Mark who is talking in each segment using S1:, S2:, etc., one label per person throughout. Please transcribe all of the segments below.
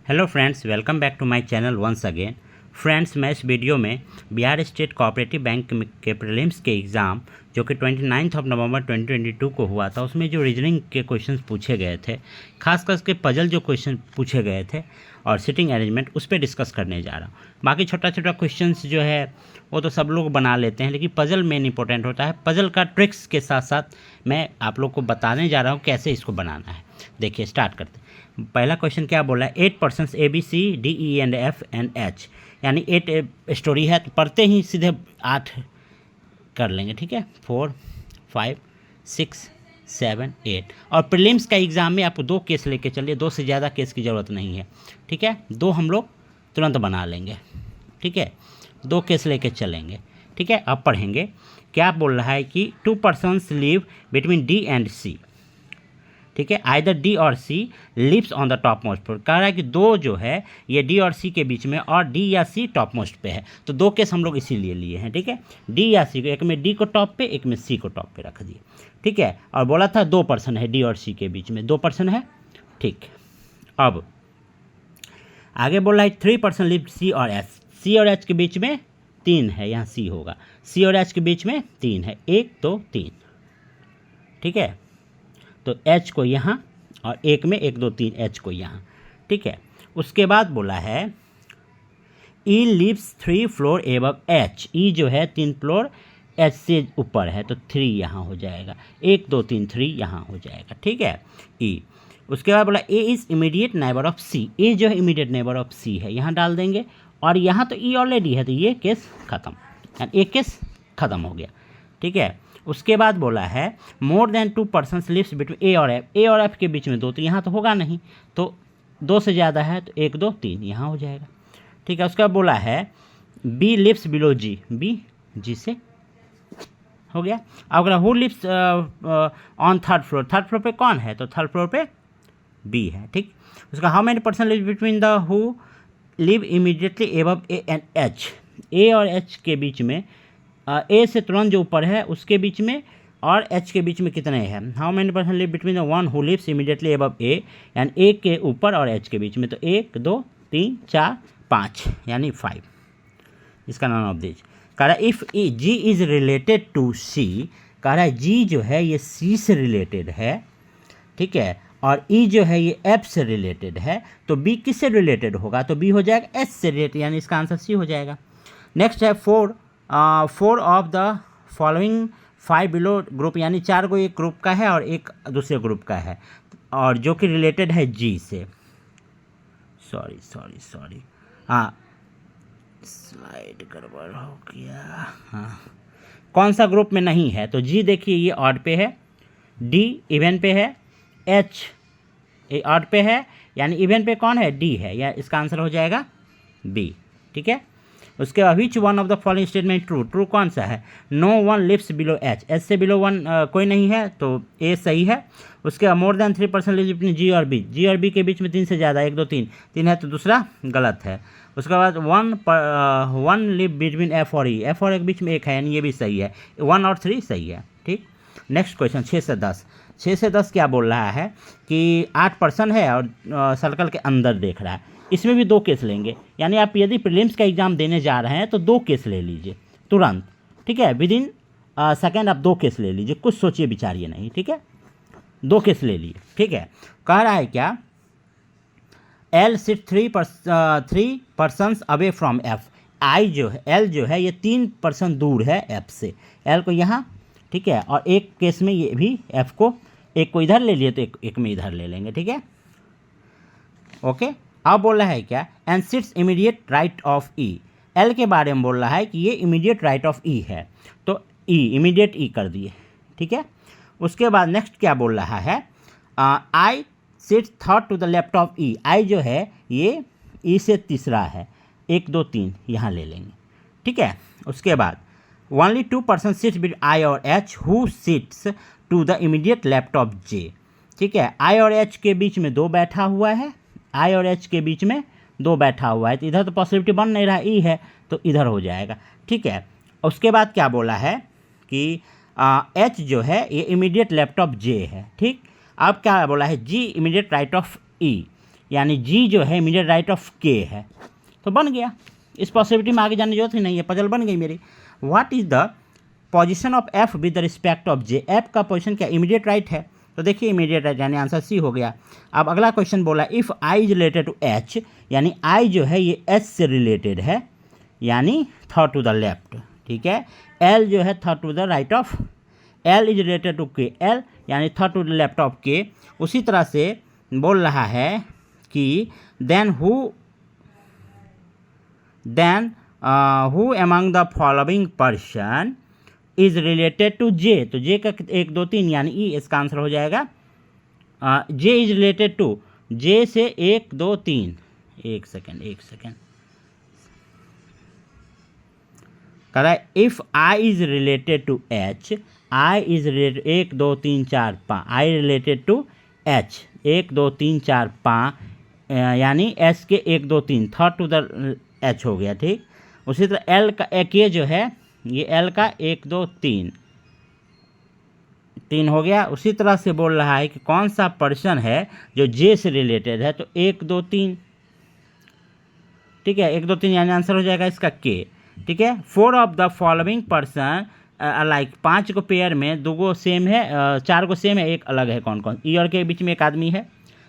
S1: Hello friends, welcome back to my channel once again. Friends, मैं इस video में Bihar state cooperative bank के prelims के एग्ज़ाम जो कि 29 नवंबर 2022 को हुआ था, उसमें जो रीजनिंग के क्वेश्चंस पूछे गए थे, खास करके पजल जो क्वेश्चन पूछे गए थे और सिटिंग अरेंजमेंट, उस पर डिस्कस करने जा रहा हूँ। बाकी छोटा छोटा क्वेश्चंस जो है वो तो सब लोग बना लेते हैं, लेकिन पजल मेन इंपॉर्टेंट होता है। पजल का ट्रिक्स के साथ साथ मैं आप लोग को बताने जा रहा हूँ कैसे इसको बनाना है। देखिए, स्टार्ट करते हैं। पहला क्वेश्चन क्या बोला है? 8 पर्सन्स ABCDEFNH, यानी 8 स्टोरी है, तो पढ़ते ही सीधे 8 कर लेंगे। ठीक है, 4 5 6 7 8। और प्रीलिम्स का एग्ज़ाम में आपको 2 केस लेके चलिए, 2 से ज़्यादा केस की ज़रूरत नहीं है। ठीक है, 2 हम लोग तुरंत बना लेंगे। ठीक है, 2 केस लेके चलेंगे। ठीक है, अब पढ़ेंगे। क्या बोल रहा है कि 2 persons live between D and C। ठीक है, आइदर D और C lives on the top most floor. कह रहा है कि 2 जो है ये D और C के बीच में, और D या C टॉप मोस्ट पे है, तो 2 केस हम लोग इसीलिए लिए हैं। ठीक है, D या C को, एक में D को टॉप पे, एक में C को टॉप पे रख दिए। ठीक है, और बोला था 2 पर्सन है D और C के बीच में, 2 पर्सन है। ठीक, अब आगे बोला है 3 पर्सन लिव C और H। C और H के बीच में 3 है, यहाँ C होगा। C और H के बीच में 3 है, 1 2 3। ठीक है, तो H को यहाँ, और एक में 1 2 3 H को यहाँ। ठीक है, उसके बाद बोला है E lives 3 floor above H। E जो है 3 फ्लोर H से ऊपर है, तो 3 यहाँ हो जाएगा, 1 2 3 3 यहाँ हो जाएगा। ठीक है, E। उसके बाद बोला A is immediate neighbour of C। A जो है इमीडिएट नेबर ऑफ C है, यहाँ डाल देंगे, और यहाँ तो E ऑलरेडी है, तो ये केस ख़त्म, यानी एक केस ख़त्म हो गया। ठीक है, उसके बाद बोला है more than 2 persons lives between A और F। A और F के बीच में 2, तो यहाँ तो होगा नहीं, तो 2 से ज़्यादा है, तो 1 2 3 यहाँ हो जाएगा। ठीक है, उसके बाद बोला है B lives below G। B G से हो गया। अब अगर who lives on third floor, third floor पे कौन है? तो थर्ड फ्लोर पे B है। ठीक, उसका how many person live between the who live immediately above A and H। A और H के बीच में, A से तुरंत जो ऊपर है उसके बीच में, और H के बीच में कितने हैं? How many person live between the one who lives immediately above A, यानी A के ऊपर और H के बीच में, तो 1 2 3 4 5, यानी 5। इसका नॉन ऑफ दिस। कह रहा है if G is related to C। कह रहा है G जो है ये C से रिलेटेड है। ठीक है, और E जो है ये F से रिलेटेड है, तो B किससे रिलेटेड होगा? तो B हो जाएगा H से रिलेटेड, यानी इसका आंसर C हो जाएगा। नेक्स्ट है 4 of the following 5 below group, यानी 4 को एक ग्रुप का है और एक दूसरे ग्रुप का है, और जो कि रिलेटेड है G से। सॉरी हाँ, स्लाइड गड़बड़ हो गया। हाँ, कौन सा ग्रुप में नहीं है? तो G देखिए ये ऑड पे है, D इवन पे है, H ये ऑड पे है, यानी इवन पे कौन है? D है, या इसका आंसर हो जाएगा B। ठीक है, उसके बाद which one of the following statement true. True कौन सा है? No one lives below H। H से बिलो 1 कोई नहीं है, तो A सही है। उसके बाद more than 3 person lives between G और B। G और B के बीच में 3 से ज़्यादा, 1 2 3 है, तो दूसरा गलत है। उसके बाद 1 लिव बिटवीन F और E। F और E के बीच में 1 है, यानी ये भी सही है। 1 और 3 सही है। ठीक, नेक्स्ट क्वेश्चन 6 से 10। 6 से 10 क्या बोल रहा है कि 8 पर्सन है और सर्कल के अंदर देख रहा है। इसमें भी 2 केस लेंगे, यानी आप यदि प्रीलिम्स का एग्ज़ाम देने जा रहे हैं तो 2 केस ले लीजिए तुरंत। ठीक है, विद इन सेकेंड आप 2 केस ले लीजिए, कुछ सोचिए विचारिए नहीं। ठीक है, 2 केस ले लिए। ठीक है, कह रहा है क्या? L sit 3 persons away from F। I जो है, L जो है ये 3 पर्सन दूर है F से। L को यहाँ, ठीक है, और एक केस में ये भी F को, एक को इधर ले लिए तो एक में इधर ले लेंगे। ठीक है, ओके। अब बोल रहा है क्या? And sits immediate right of E। L के बारे में बोल रहा है कि ये इमीडिएट राइट ऑफ E है, तो E इमीडिएट E कर दिए। ठीक है, उसके बाद नेक्स्ट क्या बोल रहा है? I sits third to the left of E। I जो है ये E से तीसरा है, 1 2 3 यहाँ ले लेंगे। ठीक है, उसके बाद only 2 person sits between I और H who sits to the immediate left of J। ठीक है, I और H के बीच में 2 बैठा हुआ है, I और H के बीच में 2 बैठा हुआ है, तो इधर तो पॉसिबिलिटी बन नहीं रहा, E है, तो इधर हो जाएगा। ठीक है, उसके बाद क्या बोला है कि H जो है ये इमीडिएट लेफ्ट ऑफ J है। ठीक, अब क्या बोला है? G immediate right of E। यानी जी जो है इमीडिएट राइट ऑफ के है। तो बन गया, इस पॉसिबिलिटी में आगे जाने की जरूरत ही नहीं है, पजल बन गई मेरी। What is the position of F with respect of J, F का पोजीशन क्या इमीडिएट राइट है, तो देखिए इमीडिएट राइट यानी आंसर सी हो गया। अब अगला क्वेश्चन बोला if I is related to H, यानी आई जो है ये एच से रिलेटेड है, यानी थर्ड टू द लेफ्ट, ठीक है। एल जो है third to the right of, L is related to K, L यानी third to the left of K. उसी तरह से बोल रहा है कि then who among the following person is related to J, तो जे का 1 2 3 यानी ई, इसका आंसर हो जाएगा J is related to, J से 1 2 3, एक सेकेंड कह रहा है if I is related to H, I is related 1 2 3 4 5, I related to H 1 2 3 4 5, यानी एच के 1 2 3 थर्ड टू द एच हो गया, ठीक। उसी तरह एल का एक ये जो है ये एल का 1 2 3 हो गया। उसी तरह से बोल रहा है कि कौन सा पर्सन है जो जे से रिलेटेड है, तो 1 2 3, ठीक है, 1 2 3 यानी आंसर हो जाएगा इसका के, ठीक है। 4 of the following person like, 5 को पेयर में 2 को सेम है, 4 को सेम है, एक अलग है, कौन कौन, ई और के बीच में एक आदमी है,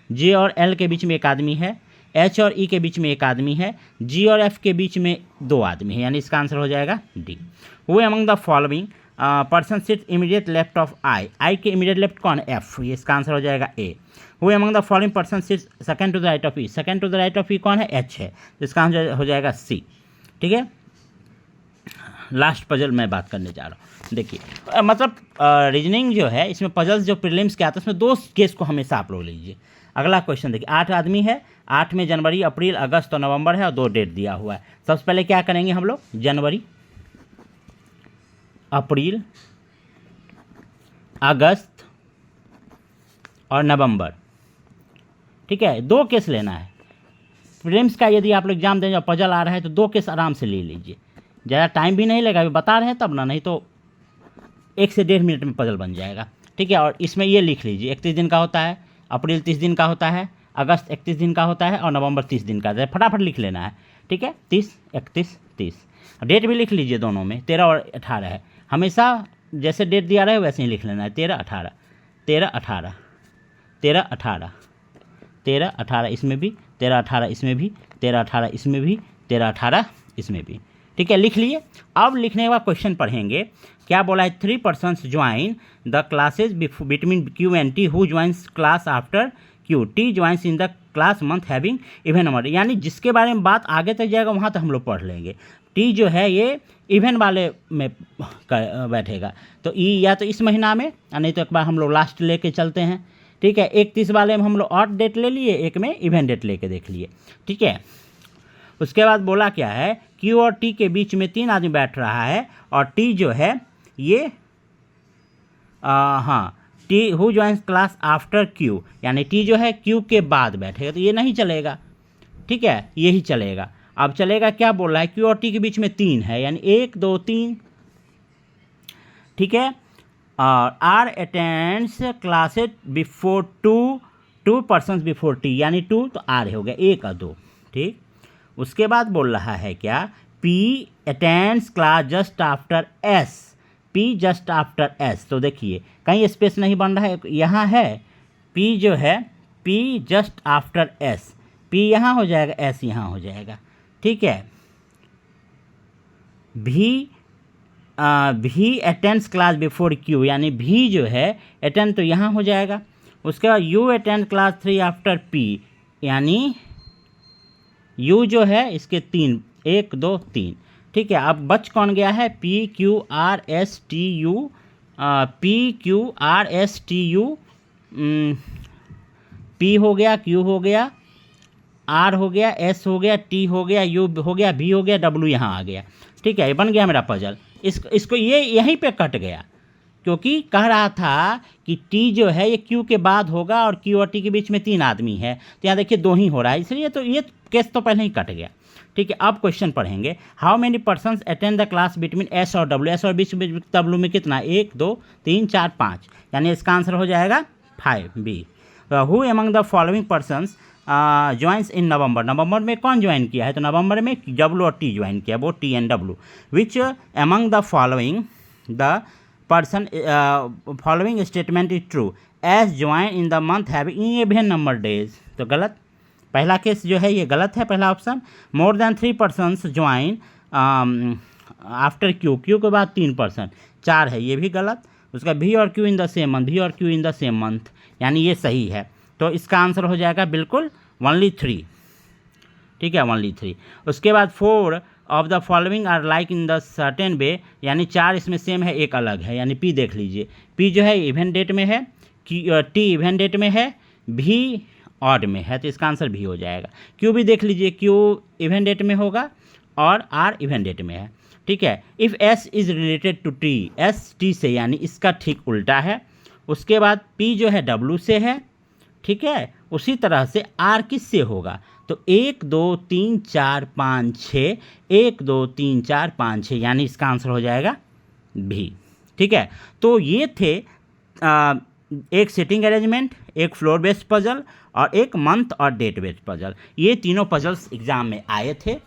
S1: जे और एल के बीच में एक आदमी है, एच और ई के बीच में एक आदमी है, जी और एफ के बीच में 2 आदमी है, यानी इसका आंसर हो जाएगा D. Who among the following person sits immediate left of I, I के इमीडिएट लेफ्ट कौन, एफ, ये इसका आंसर हो जाएगा A. Who among the following person sits second to the right of E, second to the right of E कौन है, H है, तो इसका आंसर हो जाएगा सी, ठीक है। लास्ट पजल मैं बात करने जा रहा हूँ, देखिए मतलब रीजनिंग जो है इसमें पजल्स जो प्रीलिम्स के आते हैं उसमें 2 केस को हमेशा आप लोग लीजिए। अगला क्वेश्चन देखिए, 8 आदमी है, 8 में जनवरी अप्रैल अगस्त और नवंबर है और 2 डेट दिया हुआ है। सबसे पहले क्या करेंगे हम लोग, जनवरी अप्रैल अगस्त और नवंबर, ठीक है, 2 केस लेना है। प्रीलिम्स का यदि आप लोग एग्जाम देंगे और पजल आ रहा है तो 2 केस आराम से ले लीजिए, ज़्यादा टाइम भी नहीं लगेगा, अभी बता रहे हैं तब ना, नहीं तो 1 से 1.5 मिनट में पजल बन जाएगा, ठीक है। और इसमें ये लिख लीजिए 31 दिन का होता है, अप्रैल 30 दिन का होता है, अगस्त 31 दिन का होता है और नवंबर 30 दिन का होता है, फटाफट लिख लेना है, ठीक है। 30 31 30, डेट भी लिख लीजिए, दोनों में 13 और 18 है, हमेशा जैसे डेट दिया रहे वैसे ही लिख लेना है, 13 18 13 18 13 18 13 18, इसमें भी 13 18, इसमें भी 13 18, इसमें भी 13 18, इसमें भी, ठीक है, लिख लिए। अब लिखने के बाद क्वेश्चन पढ़ेंगे, क्या बोला है, 3 persons join the classes between Q and T, who joins class after Q, T joins in the class month having even number, यानी जिसके बारे में बात आगे तक जाएगा वहाँ तक हम लोग पढ़ लेंगे। टी जो है ये इवन वाले में बैठेगा, तो ई या तो इस महीना में, नहीं तो एक बार हम लोग लास्ट लेके चलते हैं, ठीक है। 31 वाले में हम लोग ऑड डेट ले लिए, एक में इवन डेट लेके देख लिए, ठीक है। उसके बाद बोला क्या है, क्यू और टी के बीच में 3 आदमी बैठ रहा है और टी जो है ये हाँ, T who joins class after Q, यानी टी जो है क्यू के बाद बैठेगा, तो ये नहीं चलेगा, ठीक है, यही चलेगा। अब चलेगा क्या बोल रहा है, क्यू और टी के बीच में 3 है, यानी 1 2 3, ठीक है। और R attends classes before two persons before T, यानी 2 तो आर हो गया, 1 और 2, ठीक। उसके बाद बोल रहा है क्या, P attends class just after S, P just after S, तो देखिए कहीं स्पेस नहीं बन रहा है, यहाँ है पी जो है, P just after S, P यहाँ हो जाएगा, एस यहाँ हो जाएगा, ठीक है। भी अटेंड्स क्लास बिफोर क्यू, यानी भी जो है अटेंड तो यहाँ हो जाएगा। उसके बाद you attend class 3 after P, यानी यू जो है इसके 3 1 2 3, ठीक है। अब बच कौन गया है, P Q R S T U, P Q R S T U, P हो गया, क्यू हो गया, आर हो गया, एस हो गया, टी हो गया, यू हो गया, भी हो गया, डब्ल्यू यहाँ आ गया, ठीक है। ये बन गया मेरा पजल। इसको ये यहीं पे कट गया, क्योंकि कह रहा था कि टी जो है ये क्यू के बाद होगा और क्यू और टी के बीच में 3 आदमी है, तो यहाँ देखिए 2 ही हो रहा है, इसलिए तो ये केस तो पहले ही कट गया, ठीक है। अब क्वेश्चन पढ़ेंगे, how many persons attend the class between S और डब्ल्यू, एस और बीच में डब्ल्यू में कितना, 1 2 3 4 5, यानी इसका आंसर हो जाएगा 5 B. Who among the following persons joins in November, नवंबर में कौन ज्वाइन किया है, तो नवंबर में डब्ल्यू और टी ज्वाइन किया, वो T and W. Which among the following the person following statement is true, as join in the month having even number days, तो गलत, पहला केस जो है ये गलत है, पहला ऑप्शन। मोर than 3 persons join after Q, Q के बाद 3%, 4 है, ये भी गलत। उसका भी और Q in the same month, भी और Q in the same month, यानी ये सही है। तो इसका आंसर हो जाएगा बिल्कुल ओनली 3, ठीक है, ओनली 3। उसके बाद 4 of the following are like in the certain way, यानी 4 इसमें सेम है, एक अलग है, यानी पी देख लीजिए, पी जो है इवेंट डेट में है, टी इवेंट डेट में है, भी ऑड में है, तो इसका आंसर भी हो जाएगा। क्यू भी देख लीजिए, क्यू इवेंट डेट में होगा और आर इवेंट डेट में है, ठीक है। If S is related to T, S T से, यानी इसका ठीक उल्टा है। उसके बाद पी जो है डब्ल्यू से है, ठीक है, उसी तरह से आर किस से होगा, तो 1 2 3 4 5 6, 1 2 3 4 5 6, यानी इसका आंसर हो जाएगा भी, ठीक है। तो ये थे एक सेटिंग अरेंजमेंट, एक फ्लोर बेस्ड पजल और एक मंथ और डेट बेस्ड पजल, ये तीनों पजल्स एग्ज़ाम में आए थे,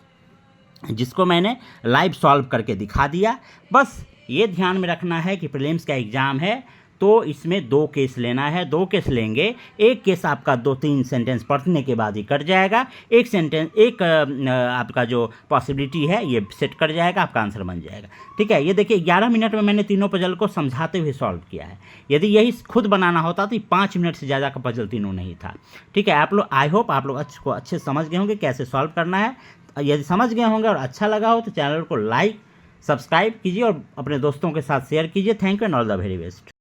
S1: जिसको मैंने लाइव सॉल्व करके दिखा दिया। बस ये ध्यान में रखना है कि प्रीलिम्स का एग्ज़ाम है तो इसमें 2 केस लेना है, 2 केस लेंगे, एक केस आपका 2-3 सेंटेंस पढ़ने के बाद ही कट जाएगा, एक सेंटेंस एक आपका जो पॉसिबिलिटी है ये सेट कर जाएगा, आपका आंसर बन जाएगा, ठीक है। ये देखिए 11 मिनट में मैंने तीनों पजल को समझाते हुए सॉल्व किया है, यदि यही खुद बनाना होता तो 5 मिनट से ज़्यादा का पजल तीनों नहीं था, ठीक है। आप लोग, आई होप आप लोग अच्छे समझ गए होंगे कैसे सॉल्व करना है। यदि समझ गए होंगे और अच्छा लगा हो तो चैनल को लाइक सब्सक्राइब कीजिए और अपने दोस्तों के साथ शेयर कीजिए। Thank you and all the very best.